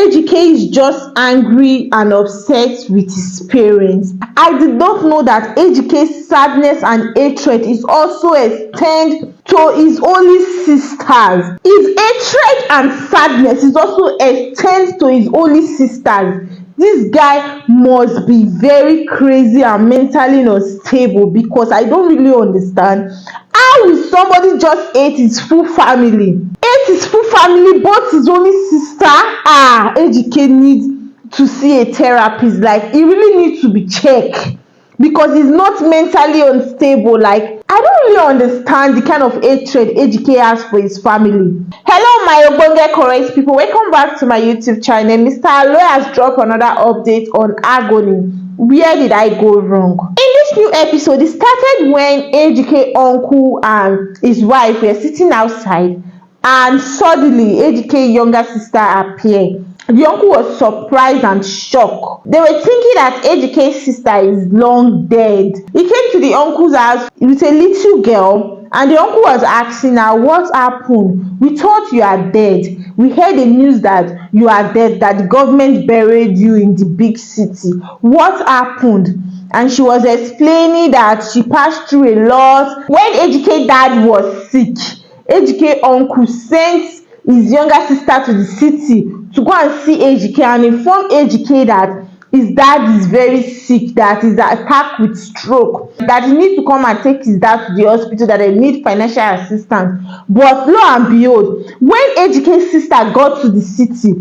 Ejike is just angry and upset with his parents. I did not know that Ejike's sadness and hatred is also extended to his only sisters. His hatred and sadness is also extended to his only sisters. This guy must be very crazy and mentally unstable, because I don't really understand how will somebody just hate his full family, both his only sister. Ejike needs to see a therapist. Like, he really needs to be checked, because he's not mentally unstable. Like, I don't really understand the kind of hatred Ejike has for his family. Hello my ogbonge correct people, welcome back to my YouTube channel. Mr. ALOY has dropped another update on Agony. Where did I go wrong? In this new episode, it started when Ejike's uncle and his wife were sitting outside, and suddenly Ejike's younger sister appeared. The uncle was surprised and shocked. They were thinking that Ejike's sister is long dead. He came to the uncle's house with a little girl, and the uncle was asking her, what happened? We thought you are dead. We heard the news that you are dead, that the government buried you in the big city. What happened? And she was explaining that she passed through a lot. When Ejike's dad was sick, Ejike's uncle sent his younger sister to the city to go and see Ejike and inform Ejike that his dad is very sick, that he's attacked with stroke, that he needs to come and take his dad to the hospital, that they need financial assistance. But lo and behold, when Ejike's sister got to the city,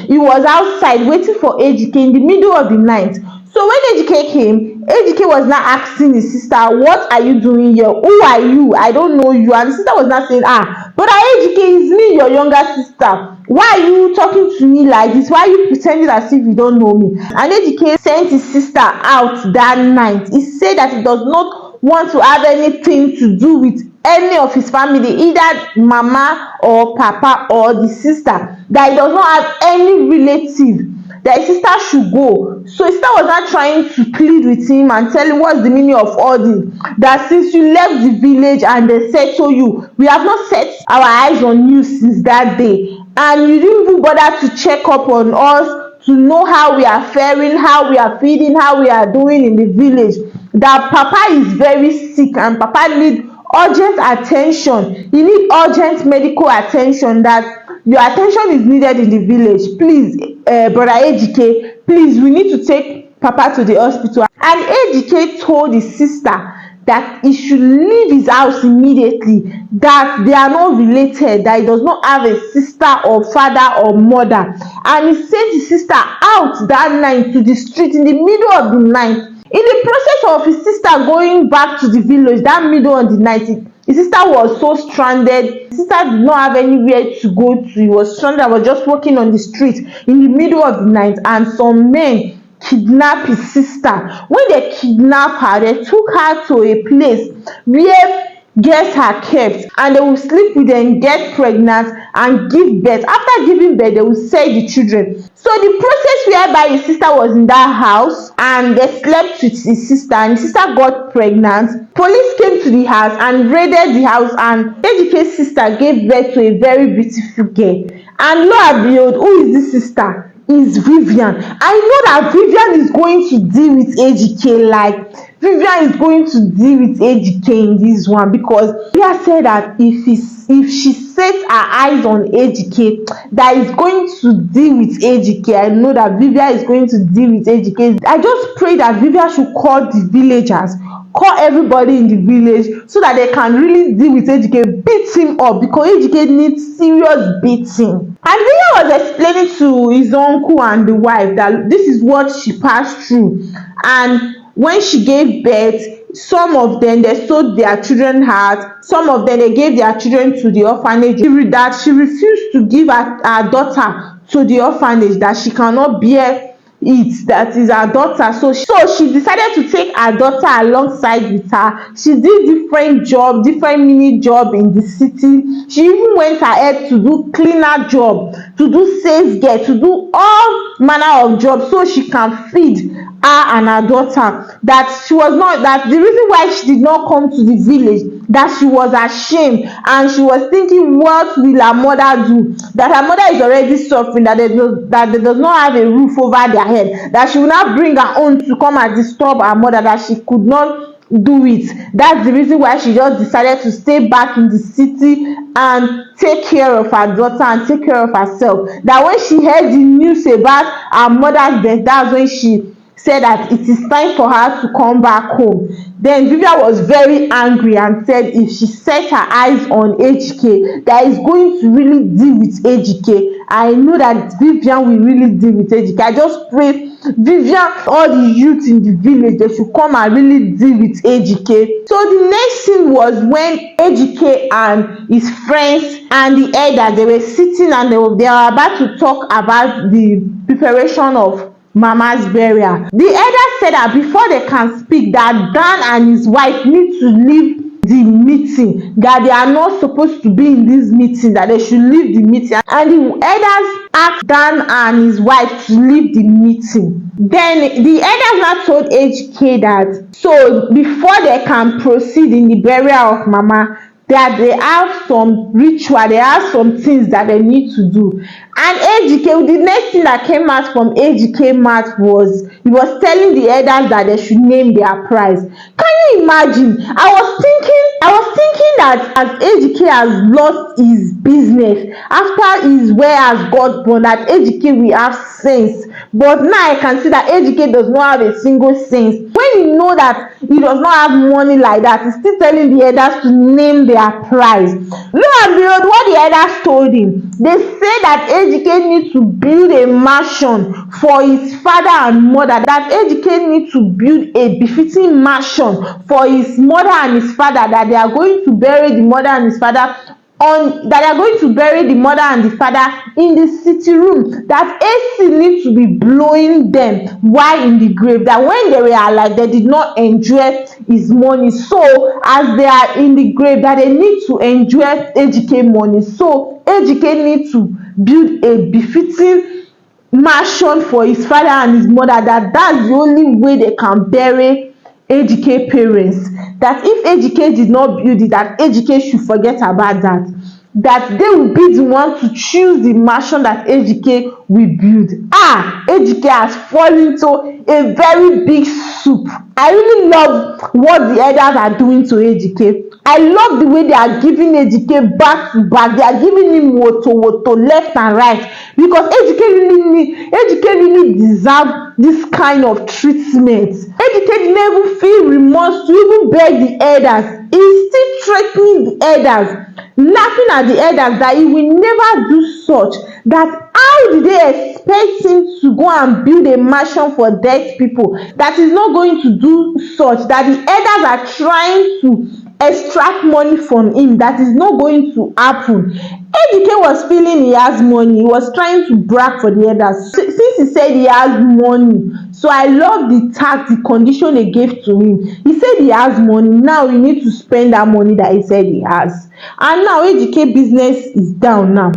he was outside waiting for Ejike in the middle of the night. So when Ejike came, Ejike was not asking his sister, what are you doing here? Who are you? I don't know you. And the sister was not saying, but Ejike, is me, your younger sister. Why are you talking to me like this? Why are you pretending as if you don't know me? And Ejike sent his sister out that night. He said that he does not want to have anything to do with any of his family, either mama or papa or the sister, that he does not have any relative, that his sister should go. So his sister was not trying to plead with him and tell him what's the meaning of all this, that since you left the village and they said to you, we have not set our eyes on you since that day, and you didn't even bother to check up on us to know how we are faring, how we are feeding, how we are doing in the village, that papa is very sick and papa needs urgent attention. He needs urgent medical attention, that your attention is needed in the village. Please, brother Ejike, please, we need to take papa to the hospital. And Ejike told his sister that he should leave his house immediately, that they are not related, that he does not have a sister or father or mother. And he sent his sister out that night to the street in the middle of the night. In the process of his sister going back to the village that middle of the night, his sister was so stranded. His sister did not have anywhere to go to. He was stranded. I was just walking on the street in the middle of the night, and some men kidnapped his sister. When they kidnapped her, they took her to a place where girls are kept, and they will sleep with them, get pregnant and give birth. After giving birth, they will sell the children. So the process whereby his sister was in that house and they slept with his sister, and his sister got pregnant, police came to the house and raided the house, and Ejike's sister gave birth to a very beautiful girl. And lo and behold, who is this sister? Is Vivian. I know that Vivian is going to deal with Ejike. Like, Vivian is going to deal with Ejike in this one, because he has said that if she sets her eyes on Ejike, that is going to deal with Ejike. I know that Vivian is going to deal with Ejike. I just pray that Vivian should call the villagers, call everybody in the village, so that they can really deal with Ejike, beat him up, because Ejike needs serious beating. And Vivian was explaining to his uncle and the wife that this is what she passed through. And when she gave birth, some of them, they sold their children out. Some of them, they gave their children to the orphanage. That she refused to give her daughter to the orphanage, that she cannot bear it, that is her daughter. So she decided to take her daughter alongside with her. She did different mini job in the city. She even went ahead to do cleaner job, to do sales girl, to do all manner of job so she can feed her and her daughter. That she was not, that the reason why she did not come to the village, that she was ashamed and she was thinking, what will her mother do? That her mother is already suffering, that they does not have a roof over their head, that she will not bring her own to come and disturb her mother, that she could not do it. That's the reason why she just decided to stay back in the city and take care of her daughter and take care of herself. That when she heard the news about her mother's death, that's when she said that it is time for her to come back home. Then Vivian was very angry and said if she set her eyes on HK, that is going to really deal with HK. I know that Vivian will really deal with HK. I just pray Vivian, all the youth in the village, they should come and really deal with HK. So the next thing was when HK and his friends and the elders, they were sitting and they were about to talk about the preparation of Mama's burial. The elder said that before they can speak, that Dan and his wife need to leave the meeting, that they are not supposed to be in this meeting, that they should leave the meeting. And the elders asked Dan and his wife to leave the meeting. Then the elders now told HK that so before they can proceed in the burial of Mama, that they have some ritual, they have some things that they need to do. And HK, the next thing that came out from HK mouth was, he was telling the elders that they should name their prize. Can you imagine? I was thinking that as HK has lost his business after his warehouse got burned, that HK will have sense. But now I can see that HK does not have a single sense. When you know that he does not have money like that, he's still telling the elders to name their prize. Lo and behold, what the elders told him, they say that HK needs to build a mansion for his father and mother, that HK needs to build a befitting mansion for his mother and his father, that they are going to bury the mother and his father in the city room, that AC needs to be blowing them while in the grave, that when they were alive they did not enjoy his money, so as they are in the grave that they need to enjoy HK money. So HK needs to build a befitting mansion for his father and his mother, that's the only way they can bury HK parents. That if HK did not build it, that HK should forget about that they will be the one to choose the mansion that HK will build. HK has fallen into a very big soup. I really love what the elders are doing to HK. I love the way they are giving HK back to back. They are giving him woto left and right, because HK really deserve this kind of treatment. HK didn't even feel remorse to even beg the elders. He's still threatening the elders, laughing at the elders that he will never do such. That how did they expect him to go and build a mansion for dead people? That is not going to do such. That the elders are trying to extract money from him. That is not going to happen. HK was feeling he has money. He was trying to brag for the elders since he said he has money. So I love the condition they gave to him. He said he has money. Now he needs to spend that money that he said he has. And now HK business is down now.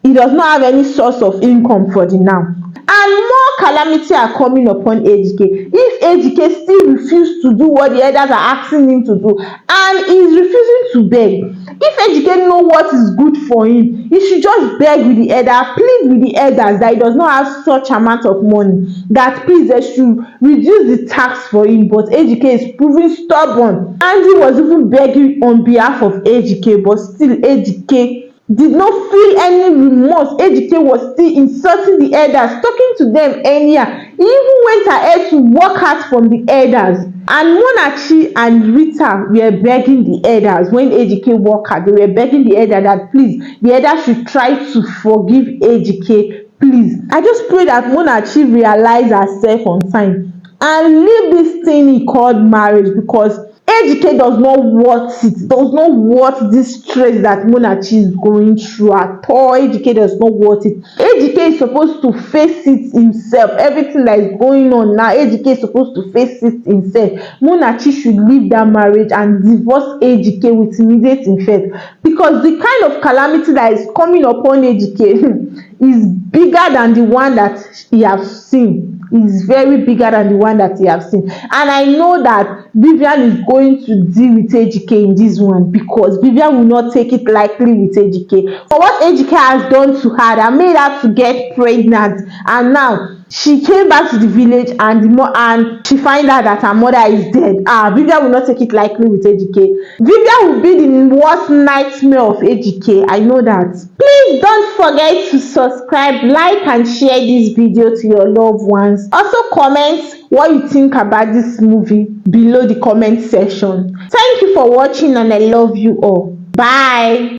He does not have any source of income for the now. And more calamity are coming upon HK. If HK still refuses to do what the elders are asking him to do, and he is refusing to beg, if HK know what is good for him, he should just beg with the elder, plead with the elders that he does not have such amount of money, that please they should reduce the tax for him. But HK is proving stubborn, and he was even begging on behalf of HK, but still HK did not feel any remorse. HK was still insulting the elders, talking to them anyhow. He even went ahead to work out from the elders. And Monachi and Rita were begging the elders when HK walked out. They were begging the elder that please, the elders should try to forgive HK. Please. I just pray that Monachi realize herself on time and leave this thing he called marriage, because Ejike does not want it, does not want this stress that Munachi is going through at all. Ejike does not want it. Ejike is supposed to face it himself. Everything that is going on now, Ejike is supposed to face it himself. Munachi should leave that marriage and divorce Ejike with immediate effect, because the kind of calamity that is coming upon Ejike is bigger than the one that he has seen. Is very bigger than the one that he has seen, and I know that Vivian is going to deal with Ejike in this one, because Vivian will not take it lightly with Ejike for what Ejike has done to her that made her to get pregnant, and now she came back to the village and she find out that her mother is dead. Vivian will not take it lightly with Ejike. Vivian will be the worst nightmare of Ejike. I know that. Please don't forget to subscribe, like and share this video to your loved ones. Also comment what you think about this movie below the comment section. Thank you for watching and I love you all. Bye.